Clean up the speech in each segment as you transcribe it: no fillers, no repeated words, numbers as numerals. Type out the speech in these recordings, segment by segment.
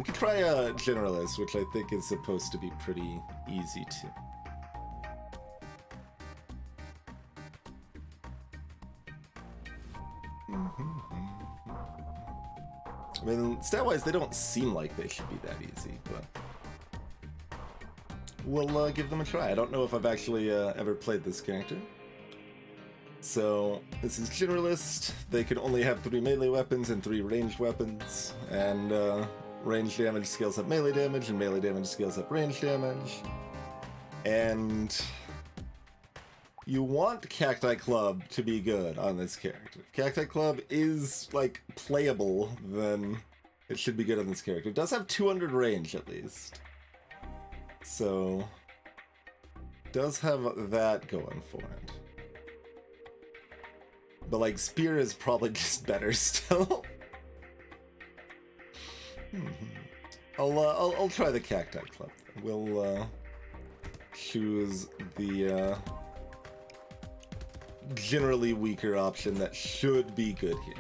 We could try a Generalist, which I think is supposed to be pretty easy too. I mean, stat-wise, they don't seem like they should be that easy, but we'll give them a try. I don't know if I've actually ever played this character. So, this is Generalist. They can only have 3 melee weapons and 3 ranged weapons, and range damage scales up melee damage, and melee damage scales up range damage. And you want Cacti Club to be good on this character. If Cacti Club is, like, playable, then it should be good on this character. It does have 200 range, at least. So, does have that going for it. But, like, Spear is probably just better still. I'll try the Cacti Club. We'll, choose the, generally weaker option that should be good here.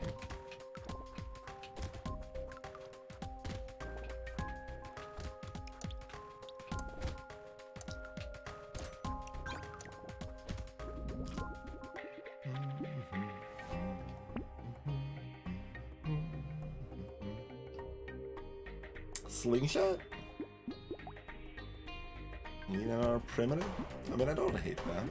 Slingshot? Lean on our primitive? I mean, I don't hate that.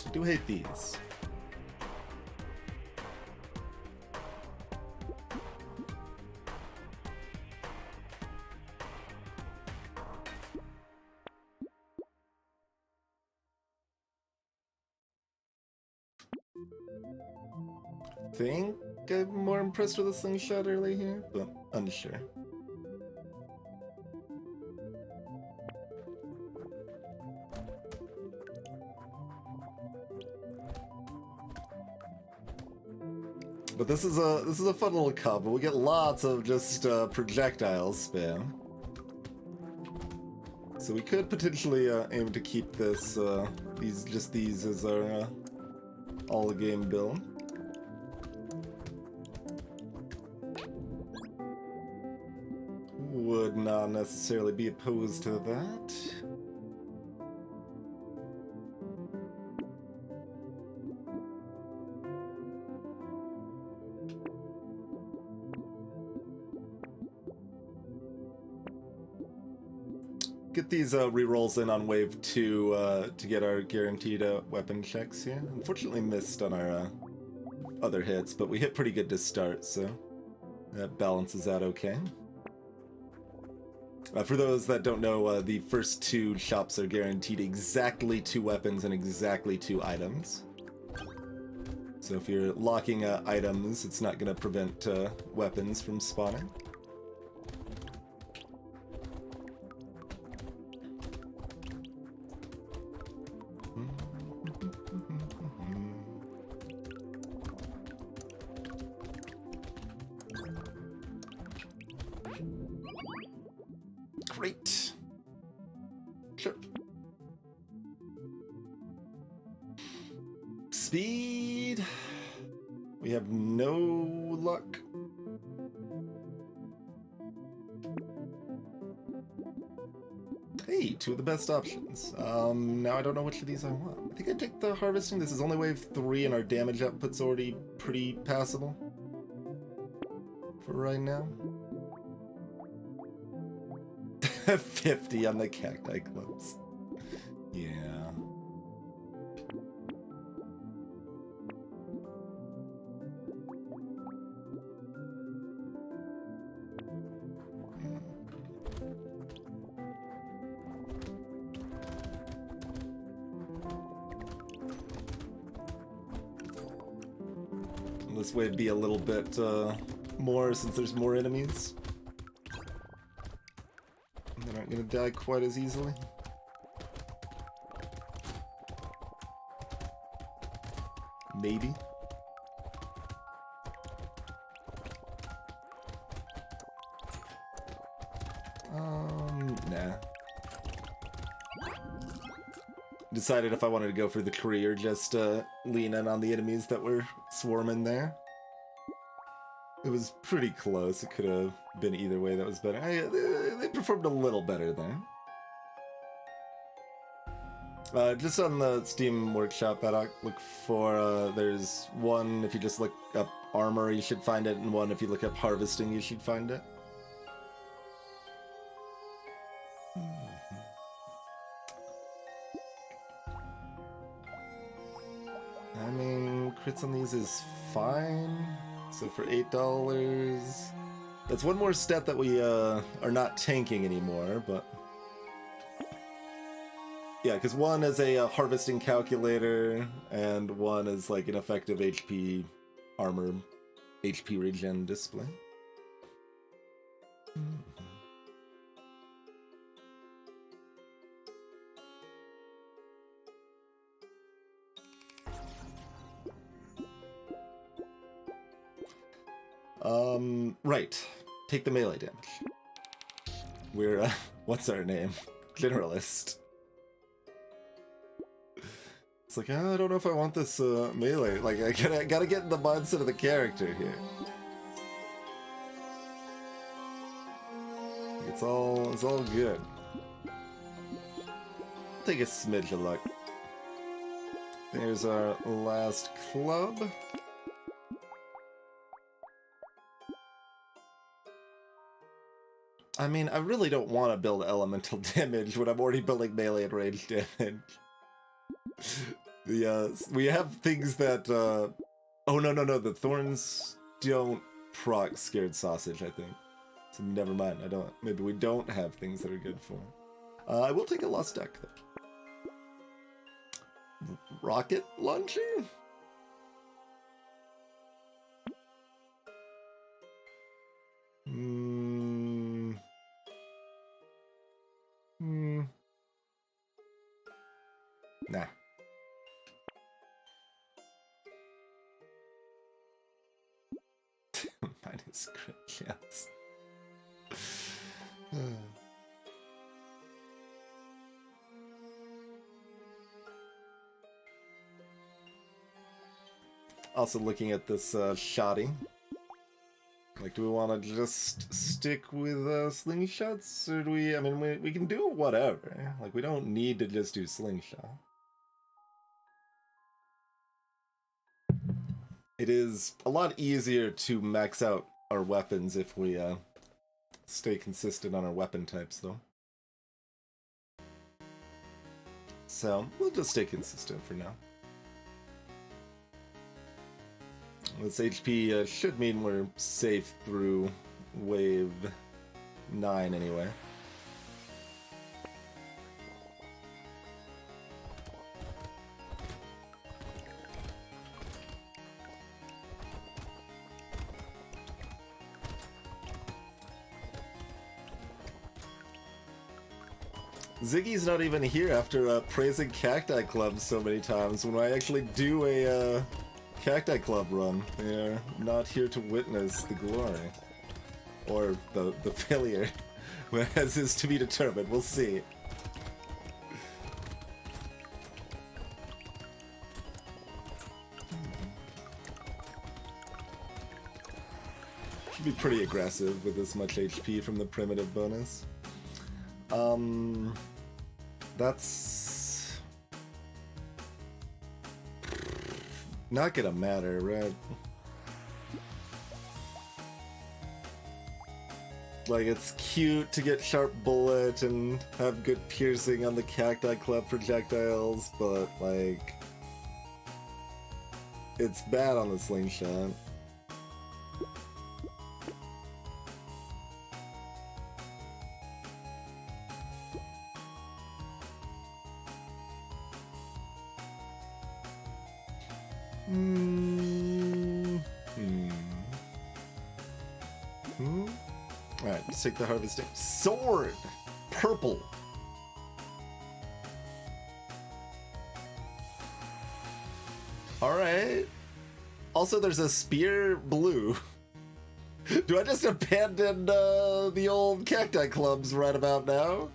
I do hate these. I think I'm more impressed with the slingshot early here, but unsure. But this is a fun little combo. We get lots of just projectile spam. So we could potentially aim to keep this these as our all game build. Would not necessarily be opposed to that. Get these rerolls in on wave 2 to get our guaranteed weapon checks here. Unfortunately missed on our other hits, but we hit pretty good to start, so that balances out okay. For those that don't know, the first 2 shops are guaranteed exactly 2 weapons and exactly 2 items. So if you're locking items, it's not going to prevent weapons from spawning. Great. Sure. Speed. We have no luck. Hey, 2 of the best options. Now I don't know which of these I want. I think I take the harvesting. This is only wave 3 and our damage output's already pretty passable for right now. 50 on the cacti clips. Yeah. This way it'd be a little bit more since there's more enemies. They're not gonna die quite as easily. Maybe. Nah. Decided if I wanted to go for the tree or just lean in on the enemies that were swarm in there. It was pretty close. It could have been either way that was better. They performed a little better there. Just on the Steam Workshop, I look for, there's one, if you just look up armor, you should find it, and one, if you look up harvesting, you should find it. I mean, crits on these is fine. So for $8, that's one more stat that we are not tanking anymore, but... Yeah, because one is a harvesting calculator, and one is like an effective HP armor, HP regen display. Right. Take the melee damage. We're, what's our name? Generalist. It's like, I don't know if I want this melee. Like, I gotta get in the mindset of the character here. It's all good. Take a smidge of luck. There's our last club. I mean, I really don't want to build elemental damage when I'm already building melee and range damage. We have things that, oh, no, the thorns don't proc scared sausage, I think. So never mind, maybe we don't have things that are good for it. I will take a lost deck, though. Rocket launcher? Nah. Minus crit chance. Also looking at this shoddy. Like, do we want to just stick with slingshots, or do we? I mean, we can do whatever. Like, we don't need to just do slingshot. It is a lot easier to max out our weapons if we stay consistent on our weapon types, though. So, we'll just stay consistent for now. This HP should mean we're safe through wave 9 anyway. Ziggy's not even here after praising Cacti Club so many times. When I actually do a Cacti Club run, they're not here to witness the glory. Or the failure, as is to be determined. We'll see. Should be pretty aggressive with this much HP from the primitive bonus. That's not gonna matter, right? Like, it's cute to get sharp bullet and have good piercing on the Cacti Club projectiles, but, like, it's bad on the slingshot. Alright, let's take the harvesting. Sword! Purple! Alright. Also, there's a spear blue. Do I just abandon the old Cacti Clubs right about now?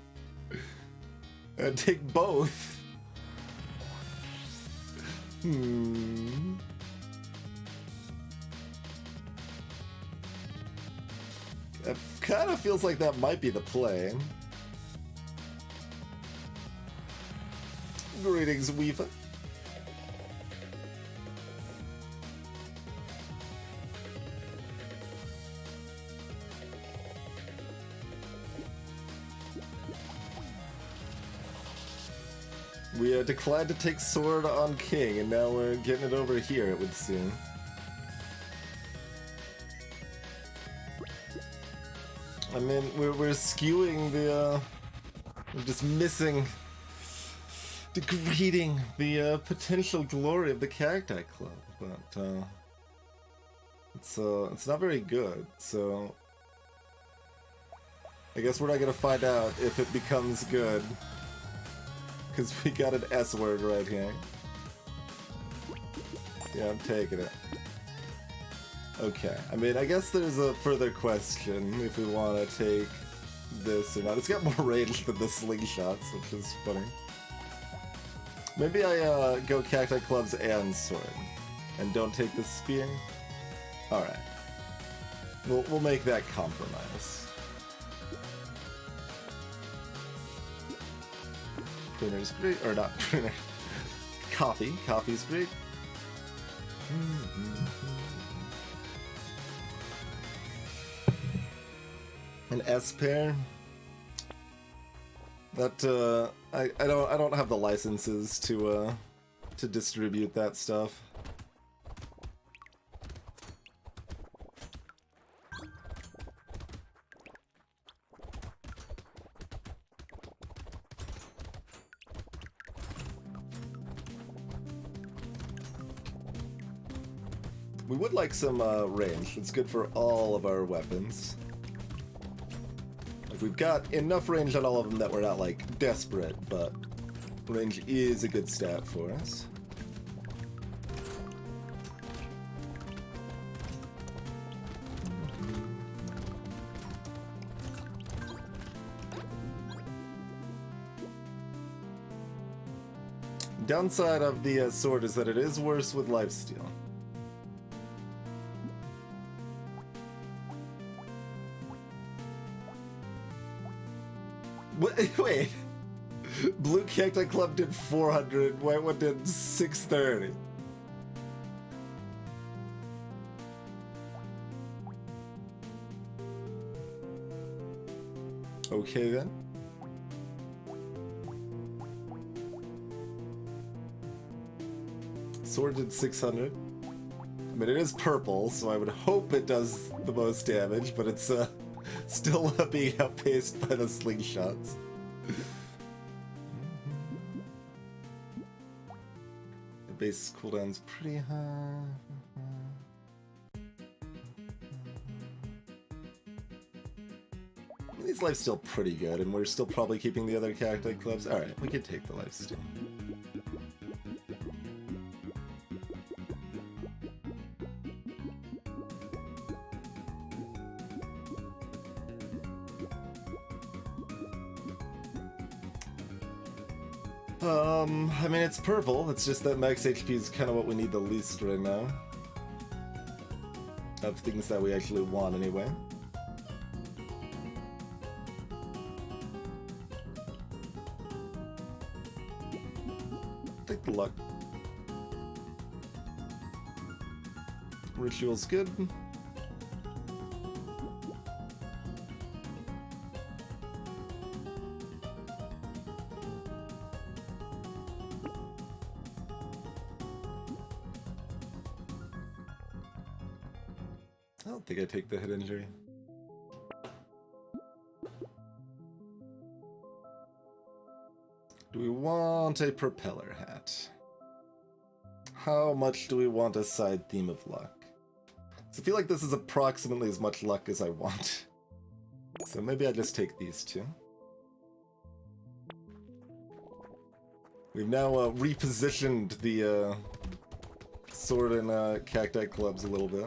And take both? It kind of feels like that might be the play. Greetings, Weaver. We declined to take sword on king, and now we're getting it over here, it would seem. I mean, we're skewing the, we're just missing, degrading the potential glory of the Cacti Club, but it's not very good, so I guess we're not gonna find out if it becomes good. Because we got an S word right here. Yeah, I'm taking it. Okay, I mean, I guess there's a further question if we want to take this or not. It's got more range than the slingshots, which is funny. Maybe I go Cacti Clubs and Sword, and don't take the spear? Alright. We'll make that compromise. Pruner's great, or not Pruner. Coffee's great. An S pair. That I don't have the licenses to distribute that stuff. We would like some range. It's good for all of our weapons. Like, we've got enough range on all of them that we're not, like, desperate, but range is a good stat for us. Downside of the sword is that it is worse with lifesteal. Wait, Blue Cacti Club did 400, White one did 630. Okay then. Sword did 600. I mean, it is purple, so I would hope it does the most damage, but it's still being outpaced by the slingshots. The base cooldown's pretty high. These life's still pretty good, and we're still probably keeping the other Cacti Clubs. Alright, we could take the lifesteal. I mean, it's purple, it's just that max HP is kind of what we need the least right now. Of things that we actually want, anyway. Take the luck. Ritual's good. I don't think I take the hit injury. Do we want a propeller hat? How much do we want a side theme of luck? So I feel like this is approximately as much luck as I want. So maybe I just take these two. We've now repositioned the sword and Cacti Clubs a little bit.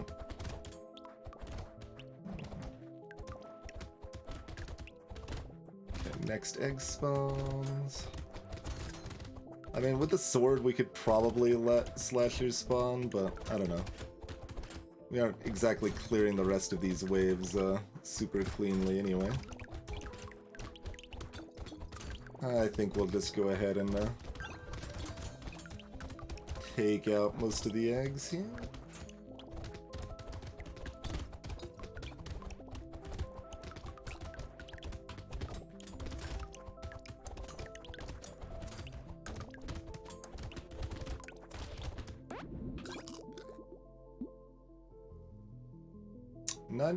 Okay, next egg spawns. I mean, with the sword we could probably let slashers spawn, but I don't know. We aren't exactly clearing the rest of these waves super cleanly anyway. I think we'll just go ahead and take out most of the eggs here.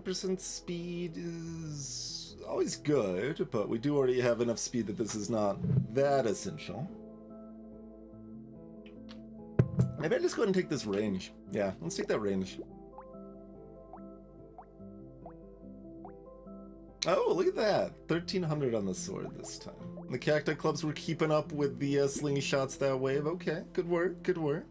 %, speed is always good, but we do already have enough speed that this is not that essential. Maybe I'll just go ahead and take this range. Yeah, let's take that range. Oh, look at that. 1300 on the sword this time. The cacti clubs were keeping up with the slingshots that wave. Okay, good work, good work.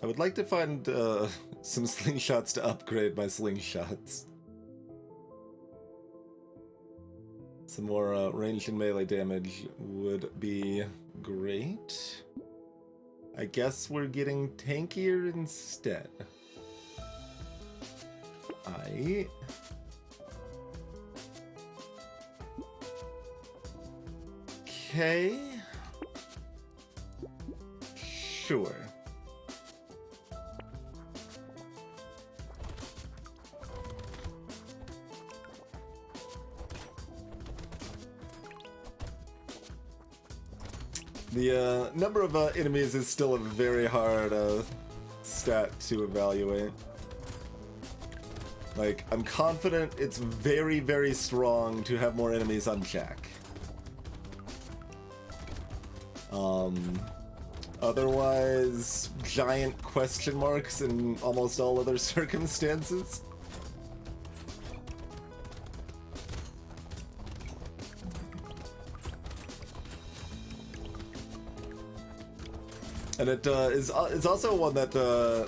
I would like to find some slingshots to upgrade my slingshots. Some more range and melee damage would be great. I guess we're getting tankier instead. Okay. Sure. The number of enemies is still a very hard stat to evaluate. Like, I'm confident it's very, very strong to have more enemies on Jack. Otherwise, giant question marks in almost all other circumstances. And it's also one that,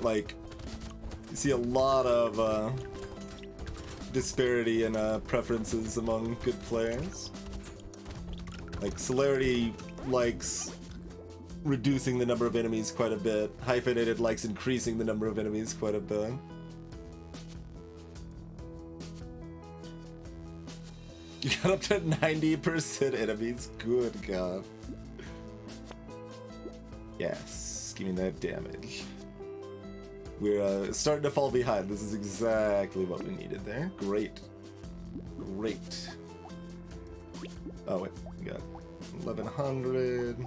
like, you see a lot of disparity in preferences among good players. Like, Celerity likes reducing the number of enemies quite a bit. Hyphenated likes increasing the number of enemies quite a bit. You got up to 90% enemies? Good God. Yes, give me that damage. We're starting to fall behind. This is exactly what we needed there. Great. Great. Oh, wait. We got 1100,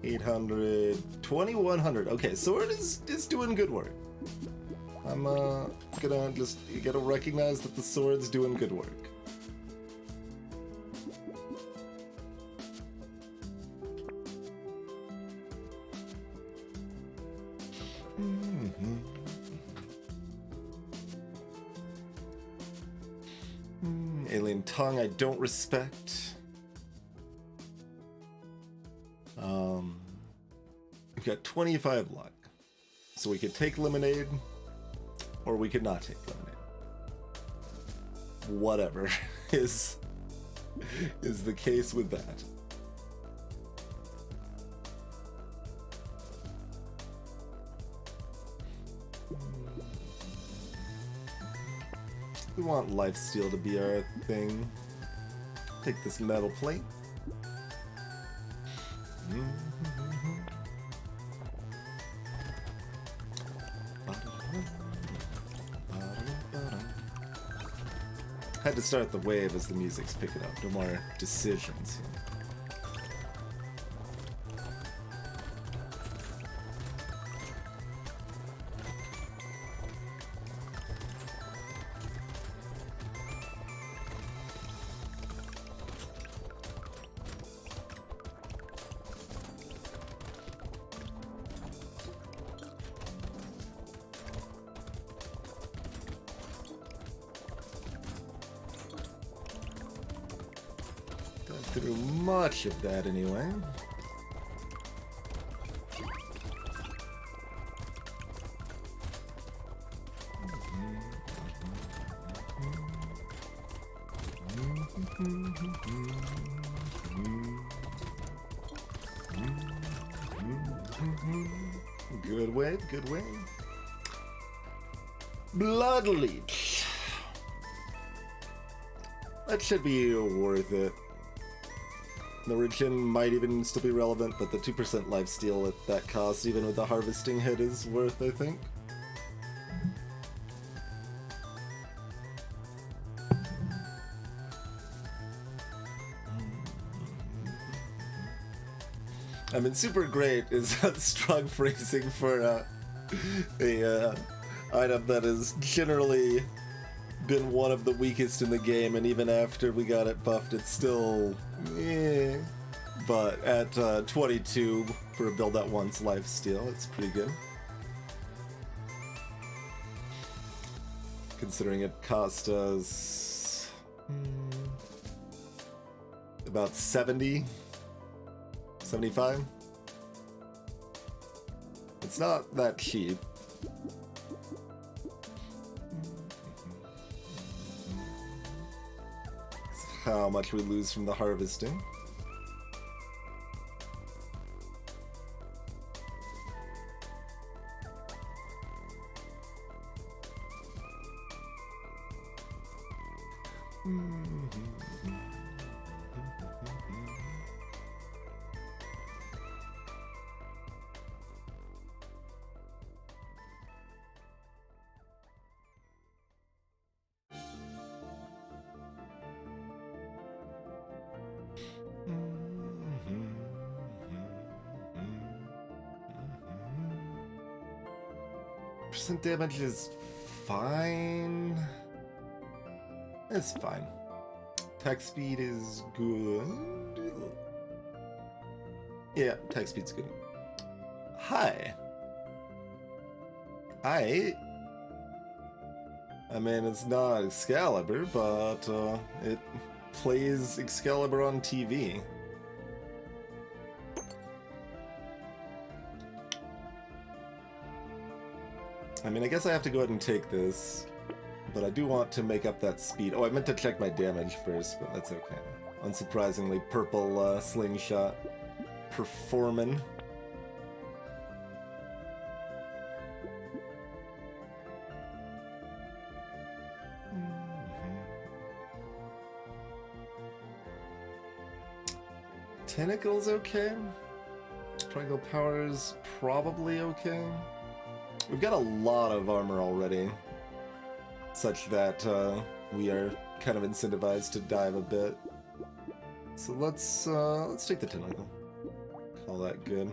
800, 2100. Okay, sword is doing good work. I'm gonna just, you gotta recognize that the sword's doing good work. Alien tongue I don't respect. We've got 25 luck. So we could take lemonade, or we could not take lemonade. Whatever is the case with that. We want lifesteal to be our thing. Take this metal plate. Had to start the wave as the music's picking up. No more decisions here. Through much of that anyway. Good wave, good wave. Blood Leech. That should be worth it. The regen might even still be relevant, but the 2% lifesteal at that cost, even with the harvesting hit, is worth, I think. I mean, super great is strong phrasing for a item that has generally been one of the weakest in the game, and even after we got it buffed, it's still But at 22 for a build that wants lifesteal, it's pretty good. Considering it cost us about 70. 75? It's not that cheap. It's how much we lose from the harvesting. Percent damage is fine. It's fine. Attack speed is good. Yeah, attack speed's good. Hi. I mean, it's not Excalibur, but it plays Excalibur on TV. I mean, I guess I have to go ahead and take this, but I do want to make up that speed. Oh, I meant to check my damage first, but that's okay. Unsurprisingly, purple slingshot performing. Tentacle's okay. Triangle Power's probably okay. We've got a lot of armor already, such that we are kind of incentivized to dive a bit. So let's take the tentacle. Call that good.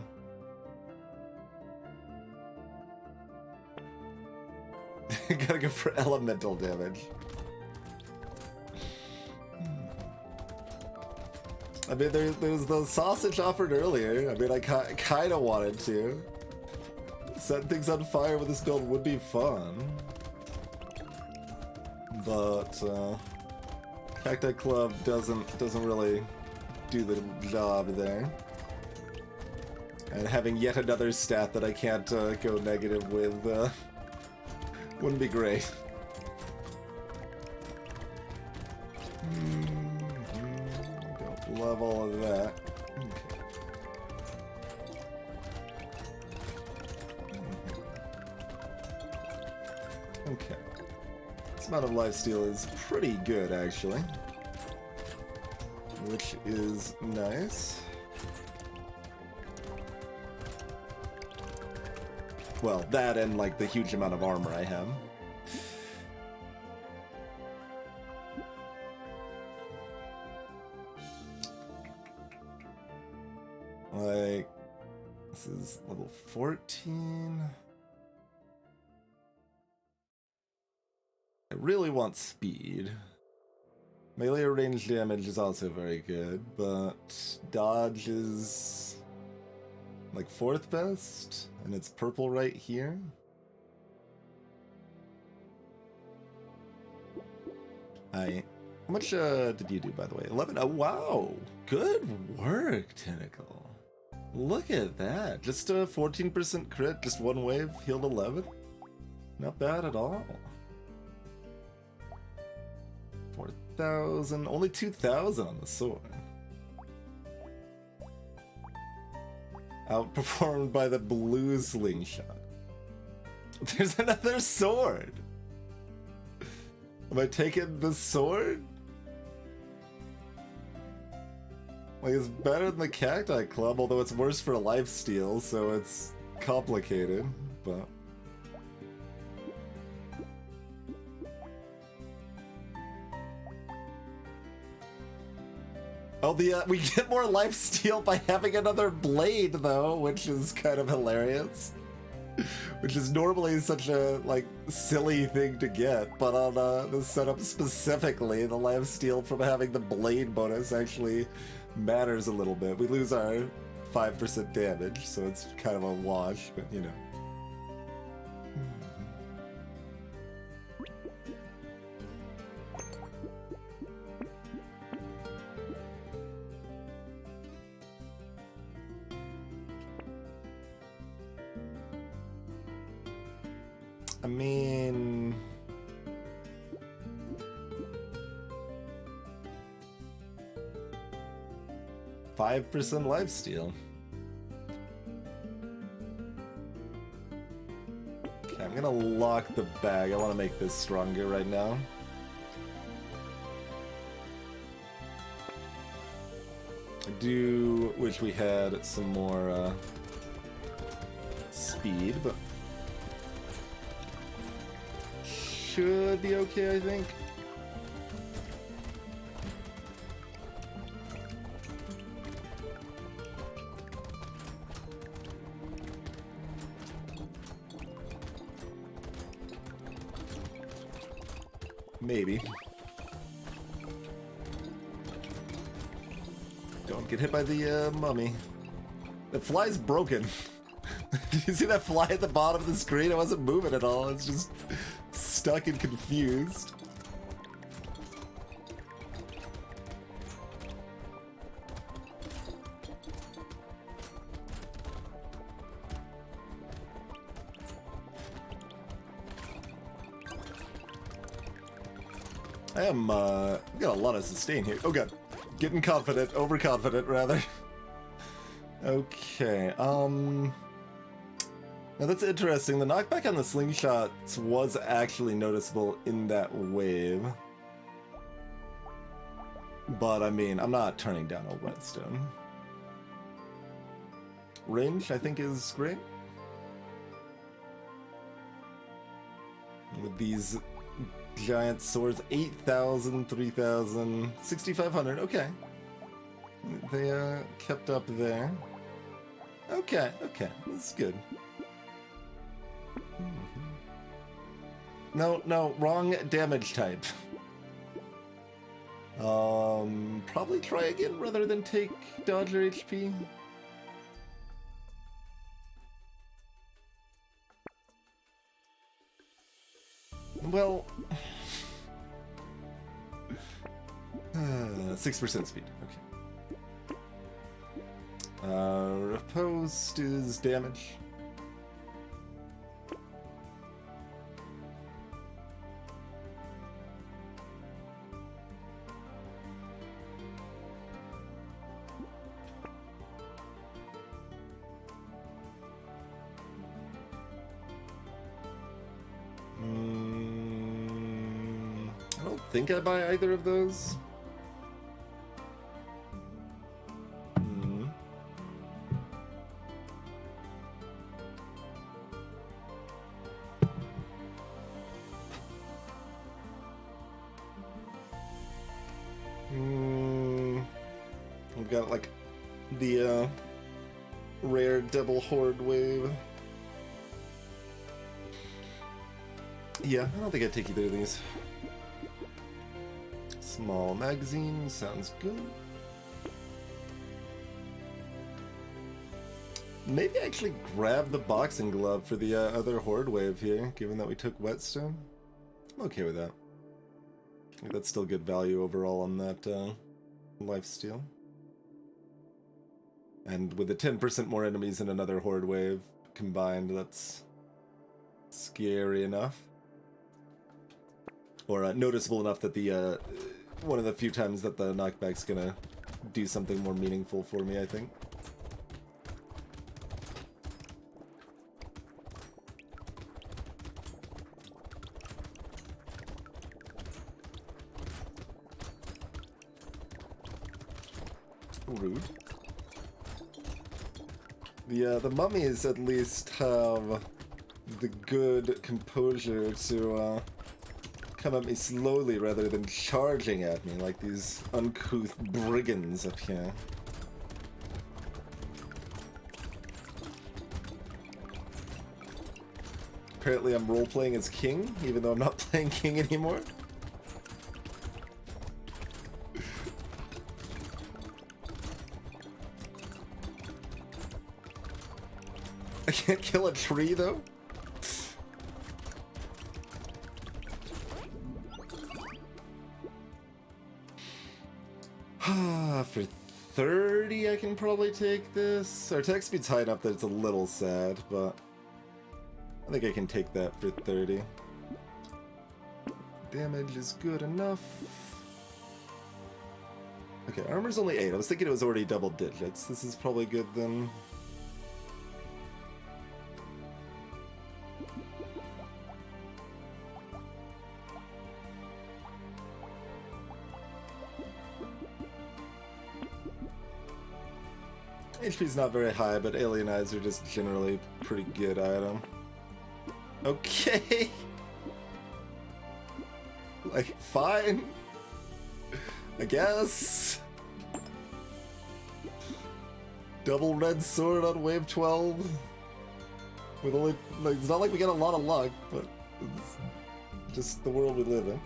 Gotta go for elemental damage. I mean, there was the sausage offered earlier. I mean, I kind of wanted to. Setting things on fire with this build would be fun. But Cacti Club doesn't really do the job there. And having yet another stat that I can't go negative with wouldn't be great. Don't love all of that. Okay. This amount of lifesteal is pretty good, actually. Which is nice. Well, that and, like, the huge amount of armor I have. Like, this is level 14. I really want speed. Melee range damage is also very good, but dodge is like 4th best, and it's purple right here. How much did you do, by the way? 11? Oh, wow! Good work, Tentacle. Look at that. Just a 14% crit, just one wave, healed 11. Not bad at all. 4,000. Only 2,000 on the sword. Outperformed by the blue slingshot. There's another sword! Am I taking the sword? Like, it's better than the Cacti Club, although it's worse for lifesteal, so it's complicated, but... Oh, we get more lifesteal by having another blade, though, which is kind of hilarious. Which is normally such a, like, silly thing to get, but on the setup specifically, the lifesteal from having the blade bonus actually matters a little bit. We lose our 5% damage, so it's kind of a wash, but you know. I mean... 5% lifesteal. Okay, I'm gonna lock the bag. I want to make this stronger right now. I do wish we had some more speed, but should be okay, I think. Maybe. Don't get hit by the mummy. The fly's broken. Did you see that fly at the bottom of the screen? It wasn't moving at all. It's just stuck and confused. I am, got a lot of sustain here. Oh god. Getting confident, overconfident, rather. Okay, now that's interesting. The knockback on the slingshots was actually noticeable in that wave. But, I mean, I'm not turning down a whetstone. Range, I think, is great. With these giant swords, 8,000, 3,000, 6,500, okay. They, kept up there. Okay, okay, that's good. No, wrong damage type. Probably try again rather than take dodger HP. Well, 6% speed, okay. Riposte is damage. I don't think I buy either of those. We've got like the rare double horde wave. Yeah, I don't think I'd take either of these. Small magazine sounds good. Maybe actually grab the boxing glove for the other horde wave here, given that we took whetstone. I'm okay with that. I think that's still good value overall on that lifesteal. And with the 10% more enemies in another horde wave combined, that's scary enough. or noticeable enough that the one of the few times that the knockback's gonna do something more meaningful for me, I think. Rude. The mummies at least have the good composure to come at me slowly rather than charging at me like these uncouth brigands up here. Apparently I'm role-playing as King, even though I'm not playing King anymore. I can't kill a tree, though? For 30, I can probably take this. Our attack speed's high enough that it's a little sad, but I think I can take that for 30. Damage is good enough. Okay, armor's only 8. I was thinking it was already double digits. This is probably good then. HP's not very high, but Alien Eyes are just generally a pretty good item. Okay. Like, fine. I guess. Double red sword on wave 12. With only, like, it's not like we get a lot of luck, but it's just the world we live in.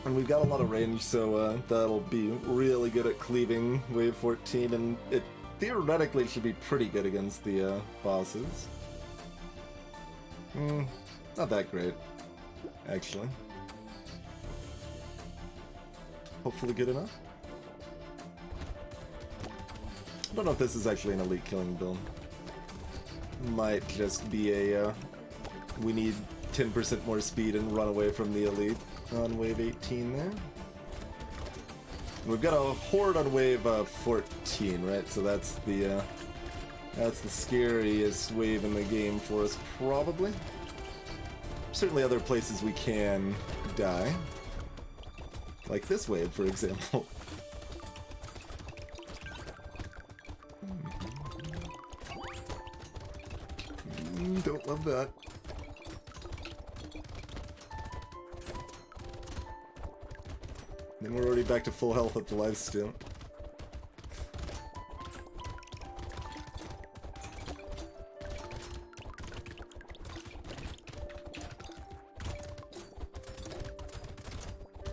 And we've got a lot of range, so that'll be really good at cleaving wave 14, and it theoretically should be pretty good against the bosses. Not that great, actually. Hopefully good enough. I don't know if this is actually an elite killing build. Might just be a, we need 10% more speed and run away from the elite on wave 18 there. We've got a horde on wave 14, right? So that's the scariest wave in the game for us, probably. Certainly other places we can die. Like this wave, for example. Don't love that. And we're already back to full health up to lifesteal.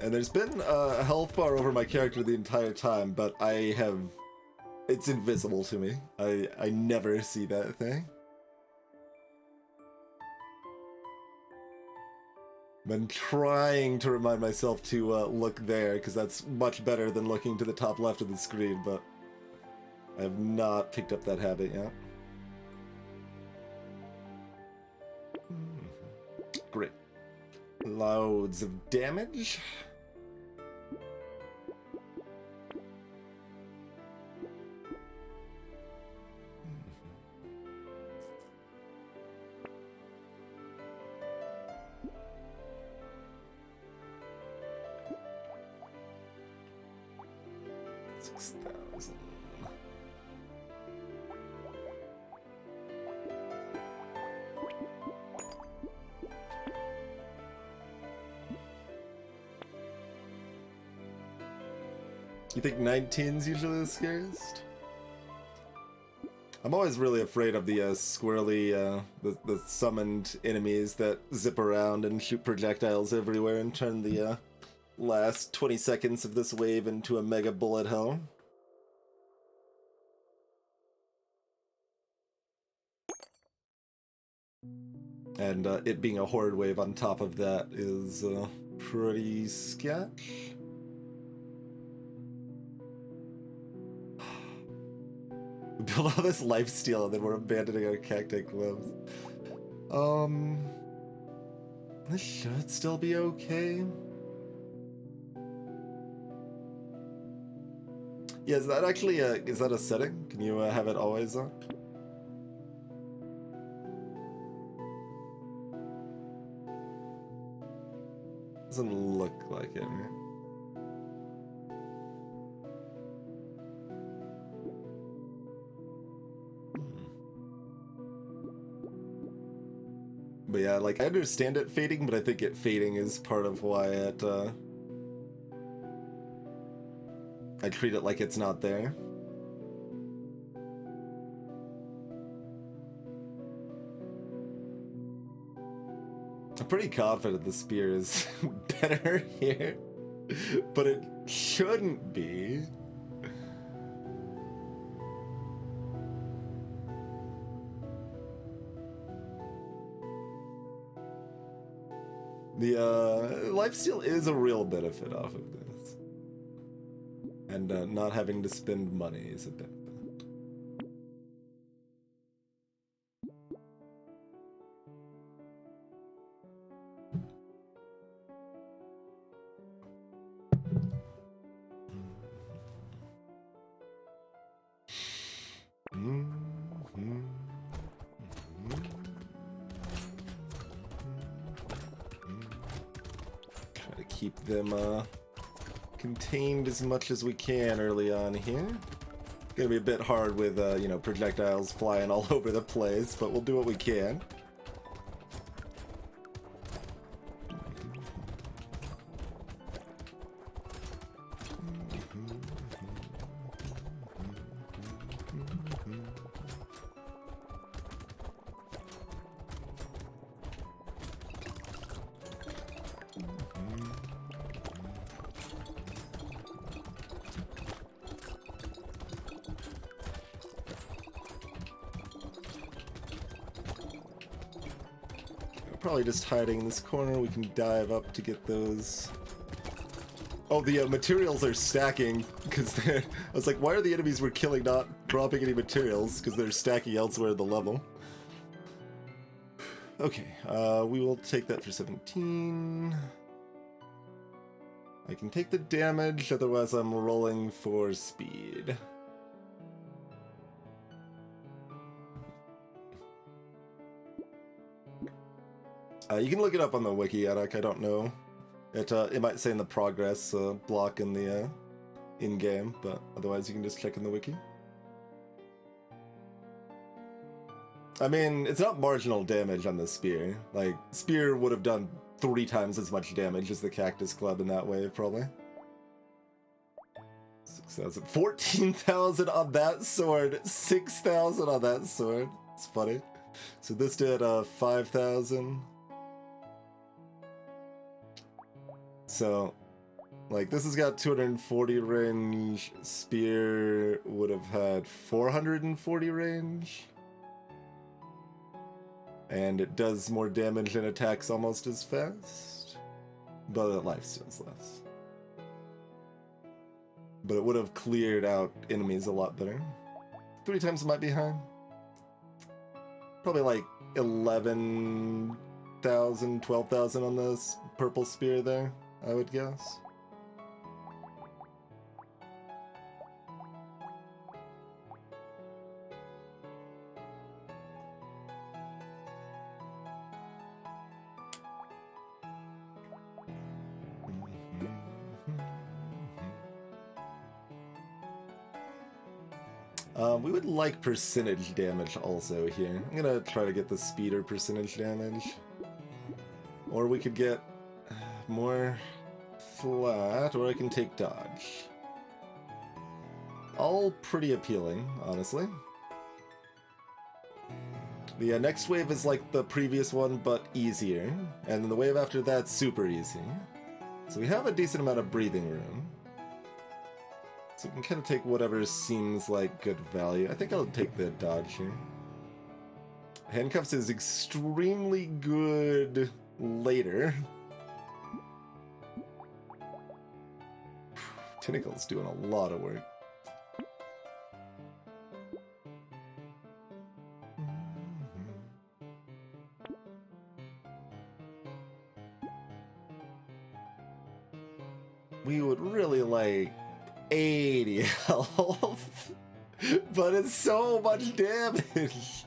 And there's been a health bar over my character the entire time, but I have... It's invisible to me. I never see that thing. Been trying to remind myself to look there, because that's much better than looking to the top left of the screen, but I have not picked up that habit yet. Great. Loads of damage. You think 19's usually the scariest? I'm always really afraid of the squirrely, the summoned enemies that zip around and shoot projectiles everywhere and turn the last 20 seconds of this wave into a mega bullet hell. And it being a horde wave on top of that is pretty sketch. We build all this lifesteal and then we're abandoning our cacti gloves. This should still be okay. Yeah, is that actually is that a setting? Can you have it always on? Doesn't look like it, right? But yeah, like, I understand it fading, but I think it fading is part of why it, I treat it like it's not there. I'm pretty confident the spear is better here, but it shouldn't be. The lifesteal is a real benefit off of this. And not having to spend money is a benefit. Try to keep them contained as much as we can early on here. Gonna be a bit hard with you know, projectiles flying all over the place, but we'll do what we can. Probably just hiding in this corner. We can dive up to get those. Oh, the materials are stacking because they're. I was like, why are the enemies we're killing not dropping any materials? Because they're stacking elsewhere in the level. Okay, we will take that for 17. I can take the damage, otherwise I'm rolling for speed. You can look it up on the wiki, Adak, I don't know. It might say in the progress block in the in-game, but otherwise you can just check in the wiki. I mean, it's not marginal damage on the spear. Like, spear would have done 3 times as much damage as the Cactus Club in that wave, probably. 6,000. 14,000 on that sword. 6,000 on that sword. It's funny. So this did 5,000. So, like, this has got 240 range. Spear would have had 440 range. And it does more damage and attacks almost as fast. But lifesteal's less. But it would have cleared out enemies a lot better. 3 times might be high. Probably like 11,000, 12,000 on this purple spear there, I would guess. We would like percentage damage also here. I'm gonna try to get the speeder percentage damage. Or we could get more flat, or I can take dodge. All pretty appealing, honestly. The next wave is like the previous one, but easier. And then the wave after that's super easy. So we have a decent amount of breathing room. So we can kind of take whatever seems like good value. I think I'll take the dodge here. Handcuffs is extremely good later. Tentacle's doing a lot of work. we would really like 80 health, but it's so much damage.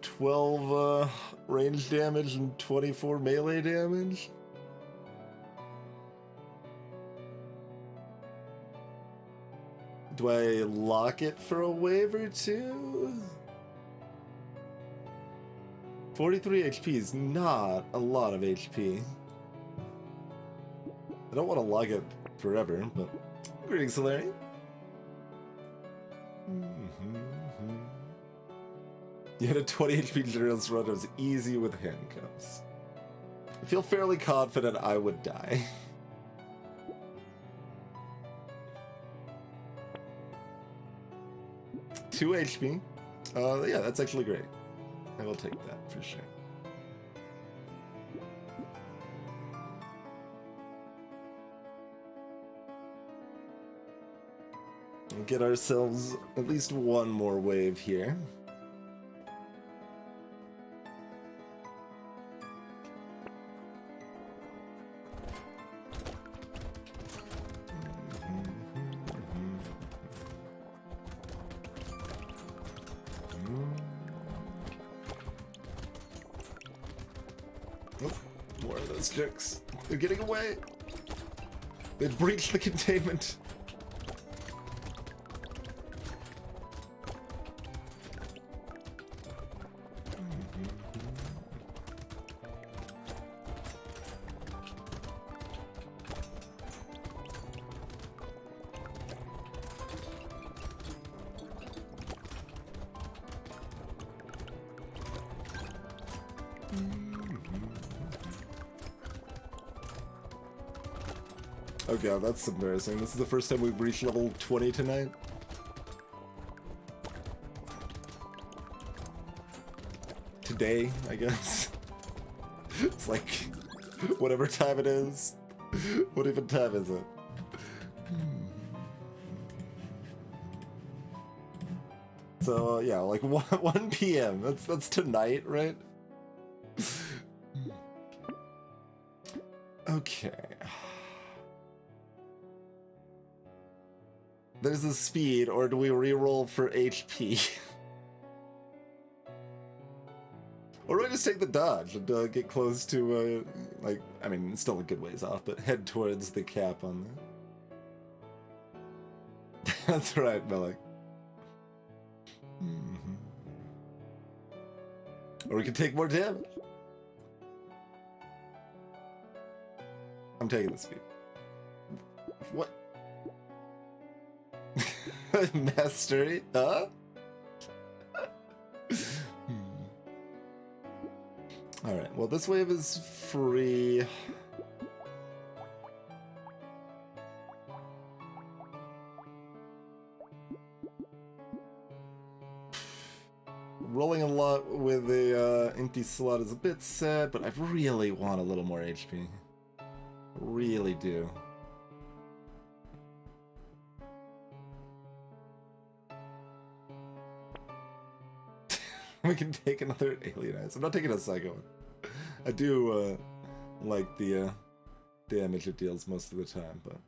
12 range damage and 24 melee damage. Do I lock it for a wave or two? 43 HP is not a lot of HP. I don't want to lock it forever, but... Greetings, Hilary. You had a 20 HP Generalist run, it was easy with handcuffs. I feel fairly confident I would die. Two HP. Yeah, that's actually great. I will take that for sure. We'll get ourselves at least one more wave here. More of those jerks. They're getting away. They breached the containment. Oh god, that's embarrassing. This is the first time we've reached level 20 tonight. Today, I guess. It's like, whatever time it is. What even time is it? So, yeah, like 1 p.m. That's tonight, right? Okay. There's the speed, or do we reroll for HP? Or do I just take the dodge and get close to, like, I mean, it's still a good ways off, but head towards the cap on that. That's right, Melik. Or we can take more damage. I'm taking the speed. What? Mastery? Huh? Alright, well this wave is free. Rolling a lot with a empty slot is a bit sad, but I really want a little more HP. Really do. We can take another alien eyes. I'm not taking a psycho one. I do like the damage it deals most of the time, but...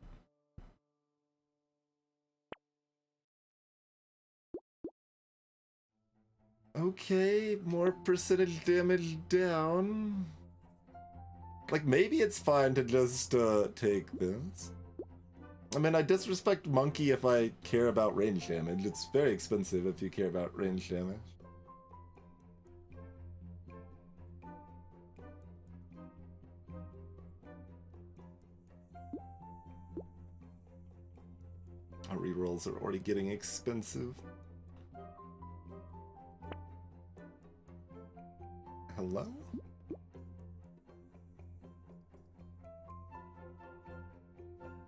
Okay, more percentage damage down. Like, maybe it's fine to just take this. I mean, I disrespect Monkey if I care about range damage. It's very expensive if you care about range damage. Our rerolls are already getting expensive. Hello?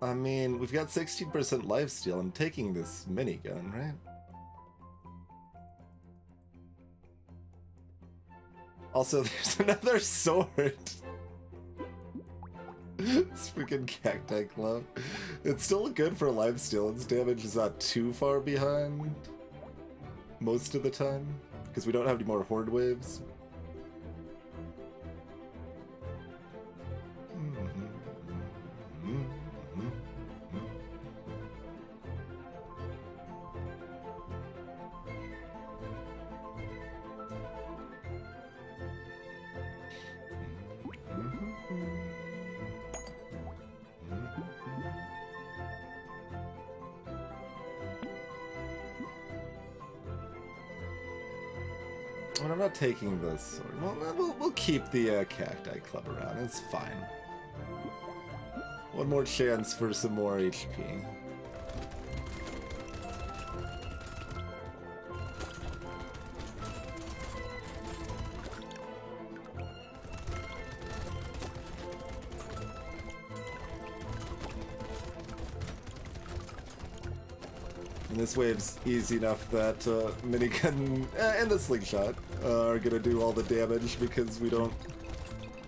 I mean, we've got 16% lifesteal. I'm taking this minigun, right? Also, there's another sword. This freaking cacti club. It's still good for lifesteal. Its damage is not too far behind most of the time, because we don't have any more horde waves. But I'm not taking this sword. We'll keep the cacti club around. It's fine. One more chance for some more HP. And this wave's easy enough that minigun and the slingshot are gonna do all the damage because we don't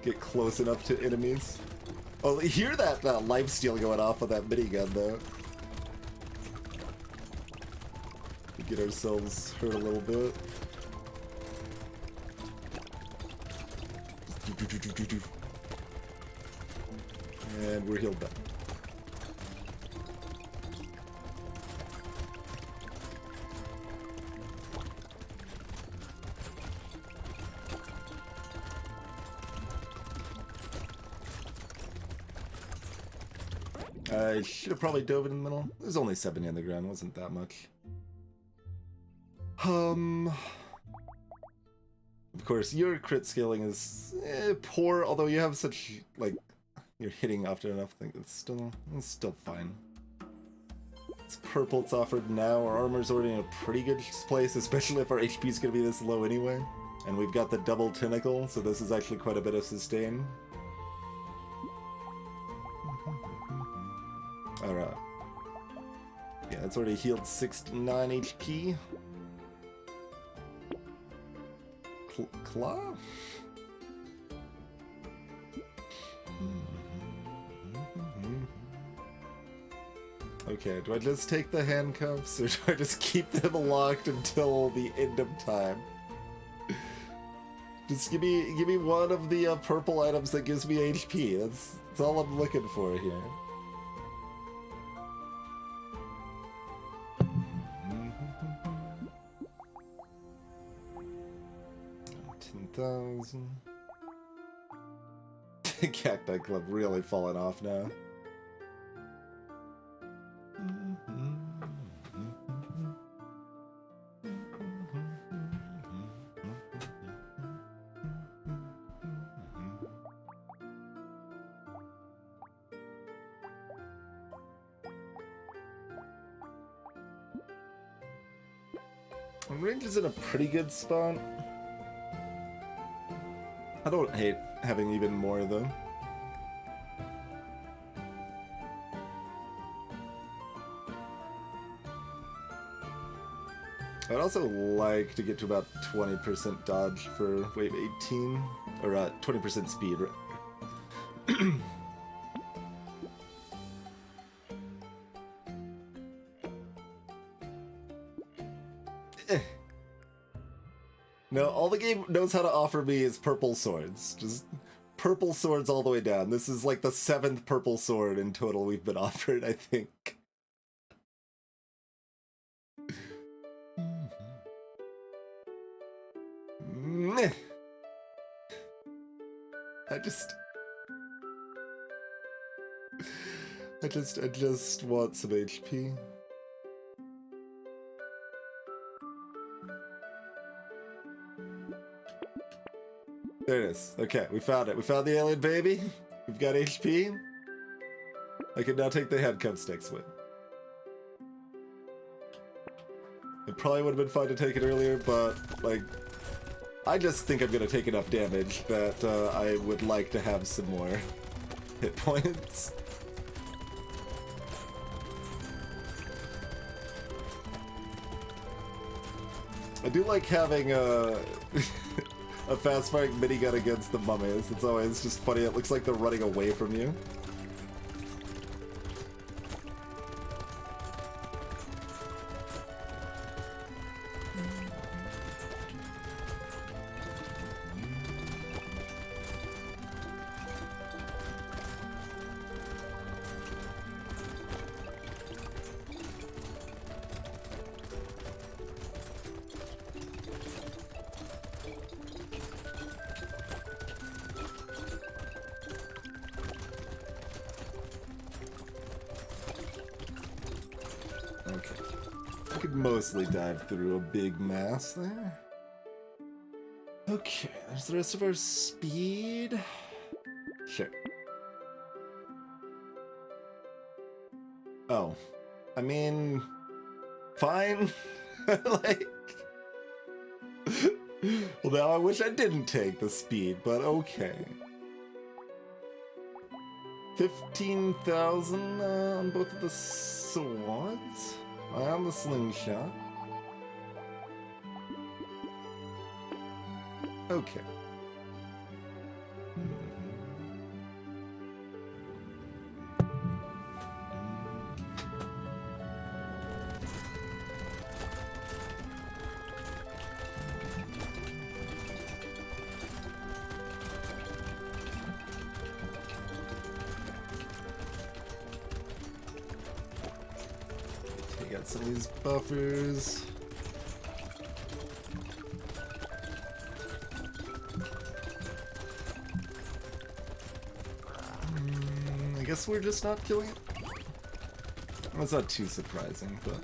get close enough to enemies. Oh, hear that lifesteal going off of that minigun though. We get ourselves hurt a little bit. And we're healed back. I should have probably dove in the middle. There's only 70 on the ground, wasn't that much. Of course, your crit scaling is poor, although you have such, like, you're hitting often enough. I think it's still fine. It's purple, it's offered now. Our armor's already in a pretty good place, especially if our HP is going to be this low anyway. And we've got the double tentacle, so this is actually quite a bit of sustain. Alright. Yeah, it's already healed 69 HP. Claw? Okay, do I just take the handcuffs or do I just keep them locked until the end of time? Just give me one of the purple items that gives me HP. That's all I'm looking for here. 10,000. Cacti Club really falling off now. Range is in a pretty good spot. I don't hate having even more though. I'd also like to get to about 20% dodge for wave 18, or 20% speed. No, all the game knows how to offer me is purple swords. Just purple swords all the way down. This is like the 7th purple sword in total we've been offered, I think. I just want some HP. There it is. Okay, we found it. We found the alien baby. We've got HP. I can now take the handcuffs next win. It probably would have been fine to take it earlier, but, like, I just think I'm gonna take enough damage that I would like to have some more hit points. I do like having a fast-firing minigun against the mummies. It's always just funny. It looks like they're running away from you. Okay. I could mostly dive through a big mass there. Okay, there's the rest of our speed. Sure. Oh, I mean, fine. Like, well, now I wish I didn't take the speed, but okay. 15,000 on both of the swords. On the slingshot. Okay. Take out some of these buffers. I guess we're just not killing it. That's not too surprising, but...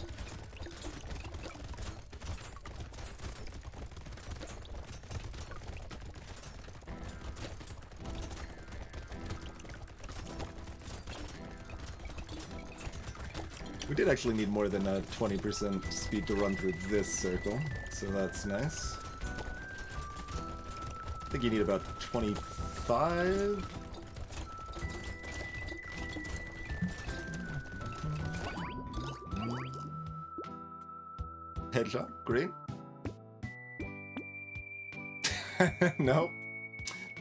We did actually need more than a 20% speed to run through this circle, so that's nice. I think you need about 25? Headshot, great. Nope,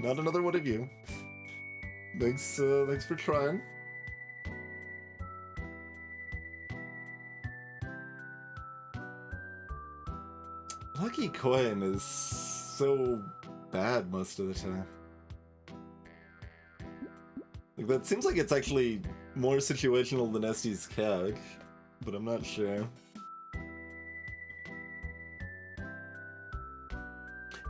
not another one of you. Thanks for trying. Lucky Coin is so bad most of the time. Like, that seems like it's actually more situational than Estes Couch, but I'm not sure.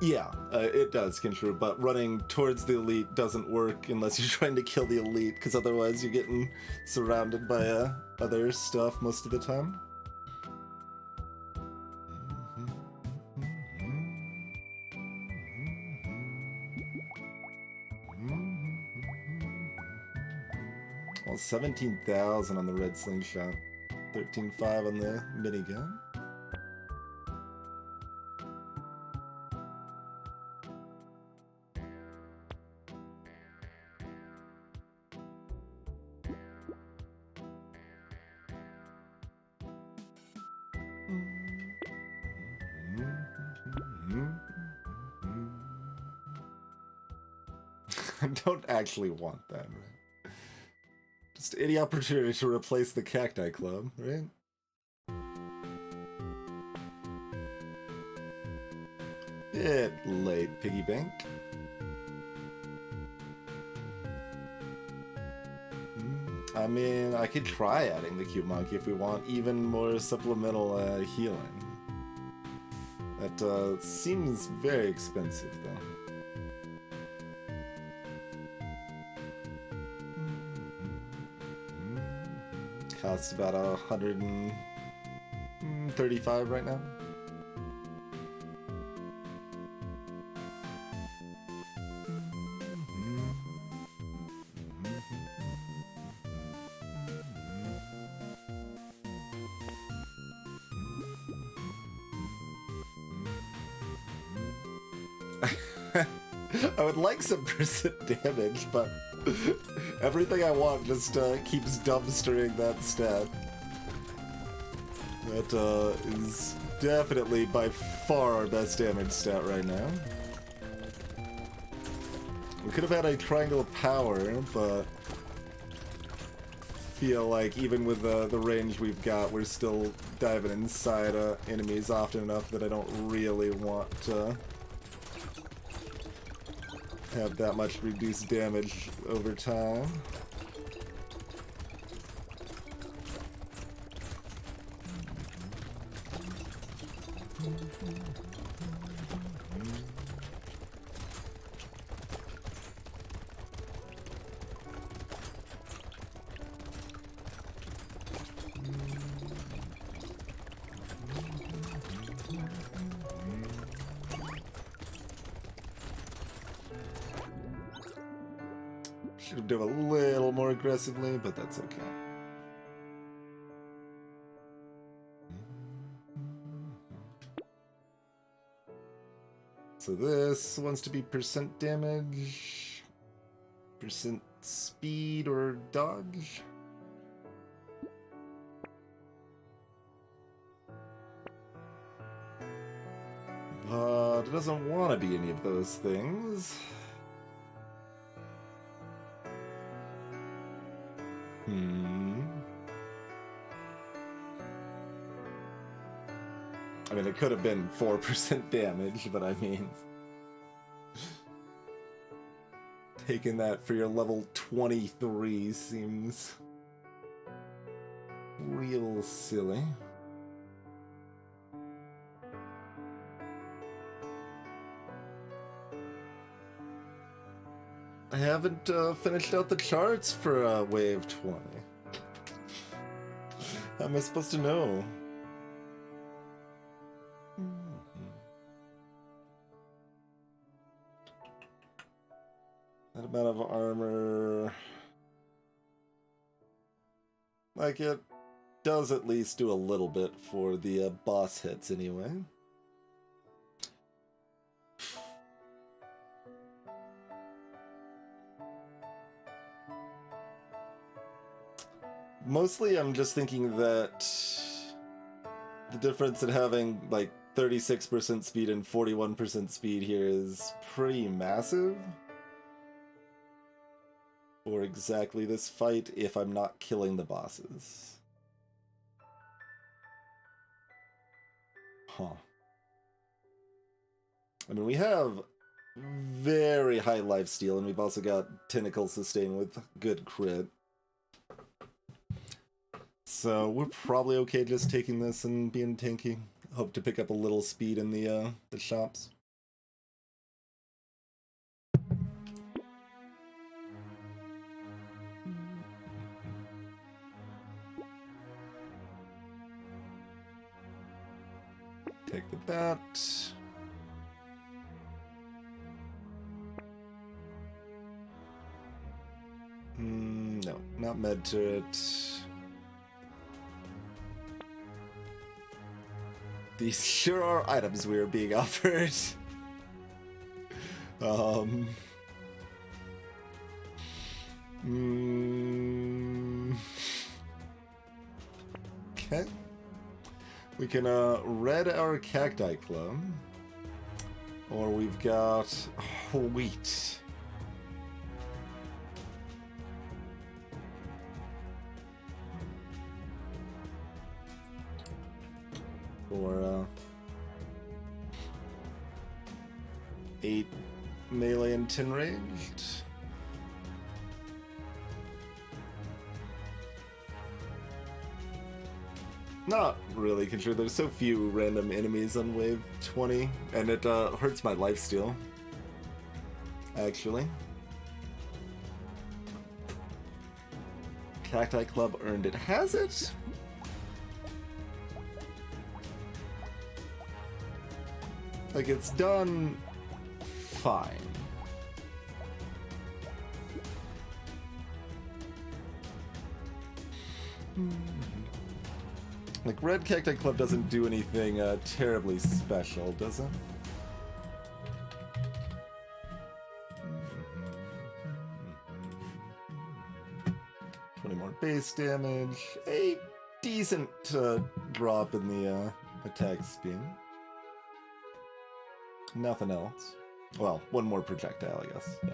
Yeah, it does contribute, but running towards the elite doesn't work unless you're trying to kill the elite, because otherwise you're getting surrounded by other stuff most of the time. Well, 17,000 on the red slingshot, 13,500 on the minigun. I don't actually want that, right? Just any opportunity to replace the Cacti Club, right? Bit late, piggy bank. I mean, I could try adding the Cute Monkey if we want even more supplemental healing. That seems very expensive, though. Costs about 135 right now. I would like some percent damage, but everything I want just keeps dumpstering that stat. That is definitely by far our best damage stat right now. We could have had a triangle of power, but feel like even with the range we've got, we're still diving inside enemies often enough that I don't really want to have that much reduced damage over time. Should have done a little more aggressively, but that's okay. So this wants to be percent damage, percent speed or dodge. But it doesn't want to be any of those things. I mean, it could have been 4% damage, but I mean... taking that for your level 23 seems... real silly. I haven't finished out the charts for Wave 20. How am I supposed to know? That amount of armor... like, it does at least do a little bit for the boss hits anyway. Mostly I'm just thinking that the difference in having like 36% speed and 41% speed here is pretty massive for exactly this fight if I'm not killing the bosses. Huh. I mean, we have very high lifesteal, and we've also got Tentacle Sustain with good crit. So we're probably okay just taking this and being tanky. Hope to pick up a little speed in the shops. Take the bat. No, not med turret. These sure are items we are being offered. Okay. We can red our Cacti Club. Or we've got wheat. Or 8 melee and 10 ranged. Not really concerned. There's so few random enemies on wave 20, and it hurts my lifesteal. Actually. Cacti Club earned it. Has it? Like, it's done fine. Like, Red Cacti Club doesn't do anything terribly special, does it? More base damage. A decent drop in the attack speed. Nothing else. Well, one more projectile, I guess. Yeah.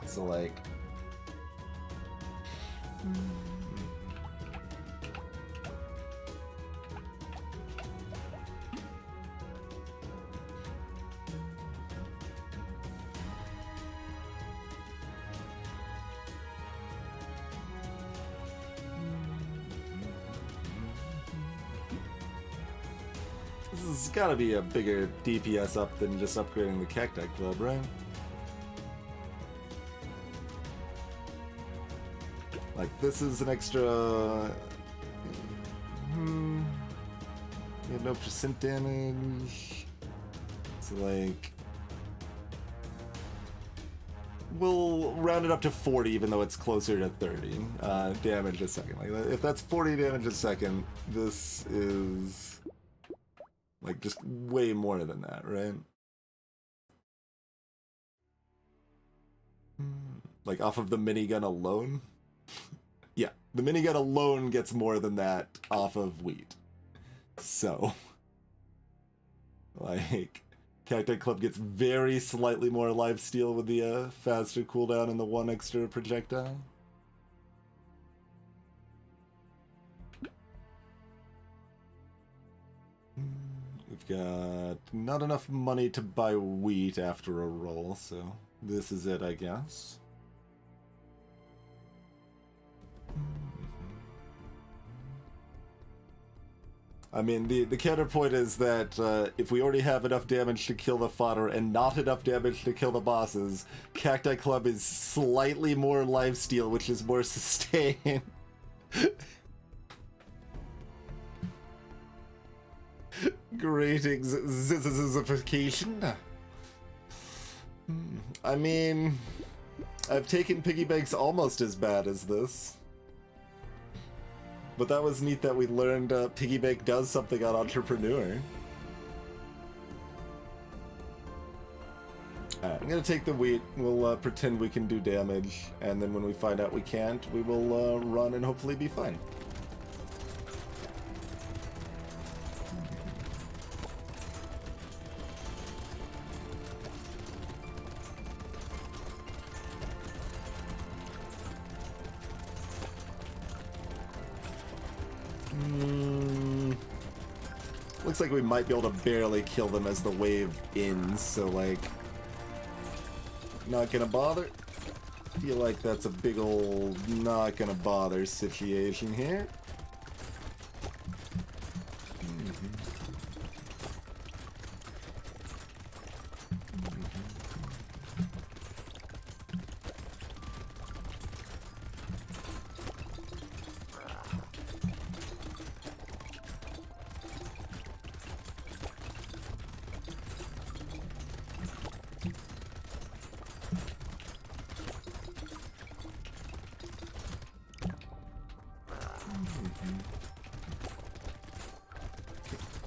So, like... this has got to be a bigger DPS up than just upgrading the Cacti Club, right? Like, this is an extra... We have no percent damage. So like, we'll round it up to 40, even though it's closer to 30 damage a second. Like, if that's 40 damage a second, this is like just way more than that, right? Like off of the minigun alone? Yeah, the minigun alone gets more than that off of wheat. So, like, Cacti Club gets very slightly more lifesteal with the faster cooldown and the one extra projectile. We've got not enough money to buy wheat after a roll, so this is it, I guess. I mean, the counterpoint is that if we already have enough damage to kill the fodder and not enough damage to kill the bosses, Cacti Club is slightly more lifesteal, which is more sustain. Great zizzification. I mean, I've taken piggy banks almost as bad as this. But that was neat that we learned piggy bank does something on Entrepreneur. Alright, I'm gonna take the wheat, we'll pretend we can do damage, and then when we find out we can't, we will run and hopefully be fine. Looks like we might be able to barely kill them as the wave ends, so like, not gonna bother. Feel like that's a big old not gonna bother situation here.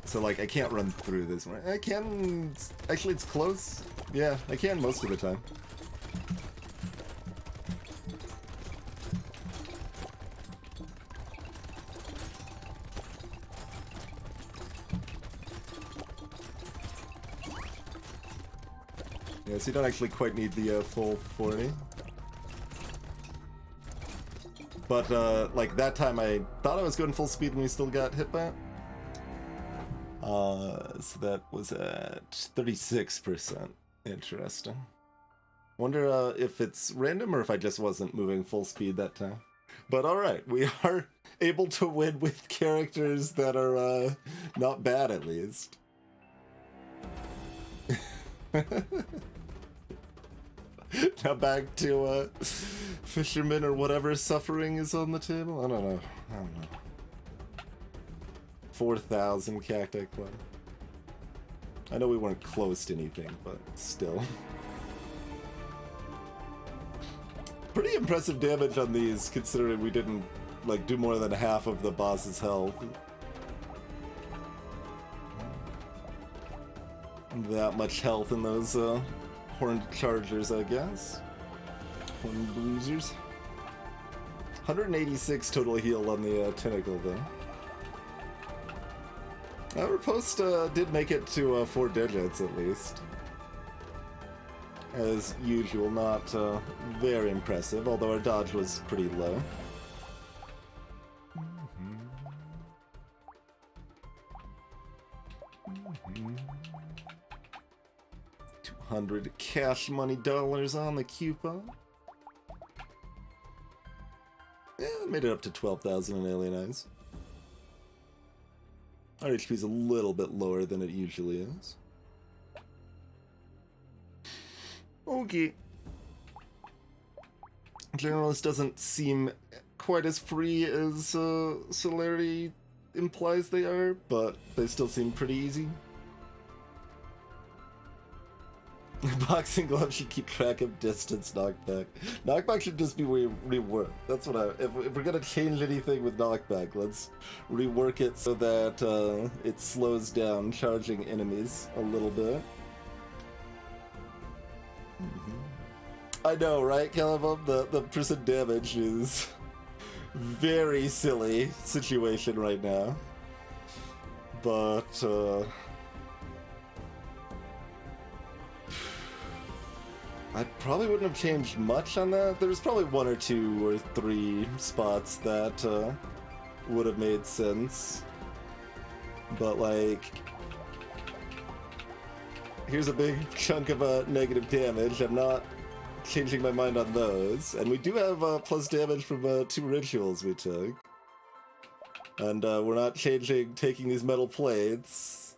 So like, I can't run through this one. I can... Actually, it's close. Yeah, I can most of the time. Yeah, so you don't actually quite need the full 40. But, like, that time I thought I was going full speed and we still got hit by it. So that was at 36%. Interesting. Wonder if it's random or if I just wasn't moving full speed that time. But alright, we are able to win with characters that are not bad at least. Now back to fishermen or whatever suffering is on the table. I don't know. 4,000 Cacti Club. I know we weren't close to anything, but still. Pretty impressive damage on these, considering we didn't like do more than half of the boss's health. That much health in those horned chargers, I guess. Horned bruisers. 186 total heal on the tentacle, though. Our post did make it to 4 digits, at least. As usual, not very impressive, although our dodge was pretty low. 200 cash money dollars on the coupon. Yeah, made it up to 12,000 in Alien Eyes. Our HP is a little bit lower than it usually is. Okay. Generalist doesn't seem quite as free as Celerity implies they are, but they still seem pretty easy. Boxing glove should keep track of distance knockback. Knockback should just be reworked. That's what if we're gonna change anything with knockback, let's rework it so that it slows down charging enemies a little bit. I know, right, Calibum? The percent damage is very silly situation right now. But I probably wouldn't have changed much on that. There's probably 1 or 2 or 3 spots that would have made sense. But like, here's a big chunk of negative damage. I'm not changing my mind on those. And we do have plus damage from 2 rituals we took. And we're not taking these metal plates.